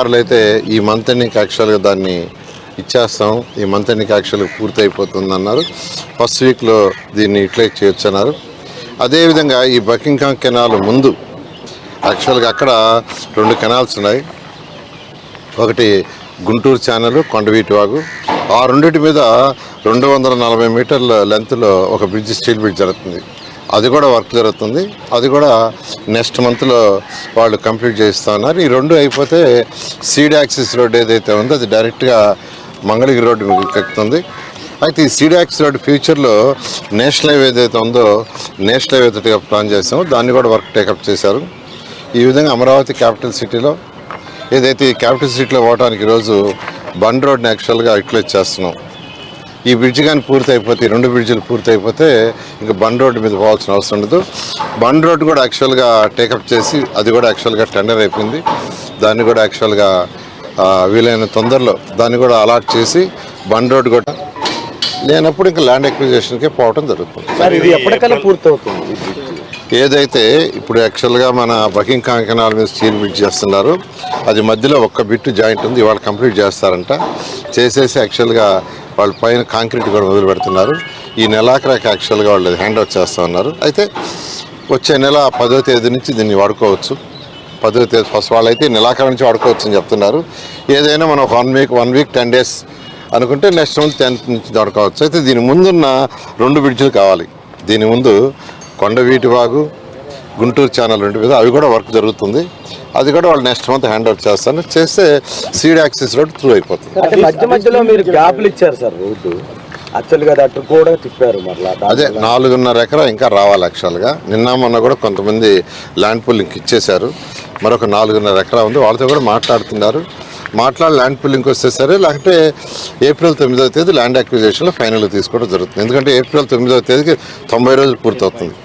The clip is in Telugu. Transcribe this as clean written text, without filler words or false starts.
అధికారులు అయితే ఈ మంత్ ఎండింగ్ యాక్చువల్గా దాన్ని ఇచ్చేస్తాం, ఈ మంత్ ఎండింగ్ యాక్చువల్గా పూర్తి అయిపోతుంది అన్నారు. ఫస్ట్ వీక్లో దీన్ని యూటిలైజ్ చేయొచ్చు అన్నారు. అదేవిధంగా ఈ బకింగ్హామ్ కెనాల్ ముందు యాక్చువల్గా అక్కడ 2 కెనాల్స్ ఉన్నాయి. ఒకటి గుంటూరు ఛానల్, కొండవీటి వాగు. ఆ రెండింటి మీద 240 మీటర్ల లెంత్లో ఒక బ్రిడ్జ్, స్టీల్ బ్రిడ్జ్ జరుగుతుంది. అది కూడా వర్క్ జరుగుతుంది. అది కూడా నెక్స్ట్ మంత్లో వాళ్ళు కంప్లీట్ చేస్తూ ఉన్నారు. ఈ 2 అయిపోతే సీడ్ యాక్సిస్ రోడ్ ఏదైతే ఉందో అది డైరెక్ట్గా మంగళగిరి రోడ్డు మీకు ఎక్కుతుంది. అయితే ఈ సీడ్ యాక్సిస్ రోడ్ ఫ్యూచర్లో నేషనల్ హైవే ఏదైతే ఉందో నేషనల్ హైవే తోటిగా ప్లాన్ చేసాము, దాన్ని కూడా వర్క్ టేకప్ చేశారు. ఈ విధంగా అమరావతి క్యాపిటల్ సిటీలో ఏదైతే ఈ క్యాపిటల్ సిటీలో పోవడానికి ఈరోజు బండ్ రోడ్ని యాక్చువల్గా యూటిలైజ్ చేస్తున్నాం. ఈ బ్రిడ్జ్ కానీ పూర్తి అయిపోతే, 2 బ్రిడ్జిలు పూర్తి అయిపోతే ఇంకా బండ్ రోడ్డు మీద పోవాల్సిన అవసరం ఉండదు. బండ్ రోడ్డు కూడా యాక్చువల్గా టేకప్ చేసి అది కూడా యాక్చువల్గా టెండర్ అయిపోయింది. దాన్ని కూడా యాక్చువల్గా వీలైన తొందరలో దాన్ని కూడా అలాట్ చేసి బండ్ రోడ్డు కూడా లేనప్పుడు ఇంకా ల్యాండ్ ఎక్విజిషన్కే పోవడం జరుగుతుంది. ఇది ఎప్పటికల్లా పూర్తవుతుంది? ఏదైతే ఇప్పుడు యాక్చువల్గా మన బకింగ్హామ్ కెనాల్ మీద స్టీల్ బ్రిడ్జ్ చేస్తున్నారు, అది మధ్యలో ఒక్క బిట్టు జాయింట్ ఉంది, ఇవాళ కంప్లీట్ చేస్తారంట. చేసేసి యాక్చువల్గా వాళ్ళు పైన కాంక్రీట్ కూడా మొదలు పెడుతున్నారు. ఈ నెలాఖరికి యాక్చువల్గా వాళ్ళు హ్యాండ్ ఓవర్ చేస్తూ ఉన్నారు. అయితే వచ్చే నెల 10వ తేదీ నుంచి దీన్ని వాడుకోవచ్చు. 10వ తేదీ ఫస్ట్ వాళ్ళు అయితే నెలాఖరు నుంచి వాడుకోవచ్చు అని చెప్తున్నారు. ఏదైనా మనం 1 వీక్ 10 days అనుకుంటే నెక్స్ట్ మంత్ 10th నుంచి వాడుకోవచ్చు. అయితే దీని ముందున్న 2 బ్రిడ్జిలు కావాలి. దీని ముందు కొండవీటి వాగు, గుంటూరు ఛానల్ 2 మీద అవి కూడా వర్క్ జరుగుతుంది. అది కూడా వాళ్ళు నెక్స్ట్ మంత్ హ్యాండ్ ఓవర్ చేస్తారు. చేస్తే సీడ్ యాక్సిస్ రోడ్ త్రూ అయిపోతుంది. అంటే మధ్యలో మీరు గ్యాప్లు ఇచ్చారు సార్, రోడ్డు యాక్చువల్గా అటు కూడా తిప్పారు. మరలా అదే 4.5 ఎకరా ఇంకా రావాలి యాక్చువల్గా. నిన్న మొన్న కూడా కొంతమంది ల్యాండ్ పూలింగ్ ఇచ్చేశారు. మరొక 4.5 ఎకరా ఉంది, వాళ్ళతో కూడా మాట్లాడుతున్నారు. ల్యాండ్ పూలింగ్కి వస్తే సరే, లేకపోతే ఏప్రిల్ 9వ తేదీ ల్యాండ్ అక్విజిషన్లో ఫైనల్ తీసుకోవడం జరుగుతుంది. ఎందుకంటే ఏప్రిల్ 9వ తేదీకి 90 రోజులు పూర్తవుతుంది.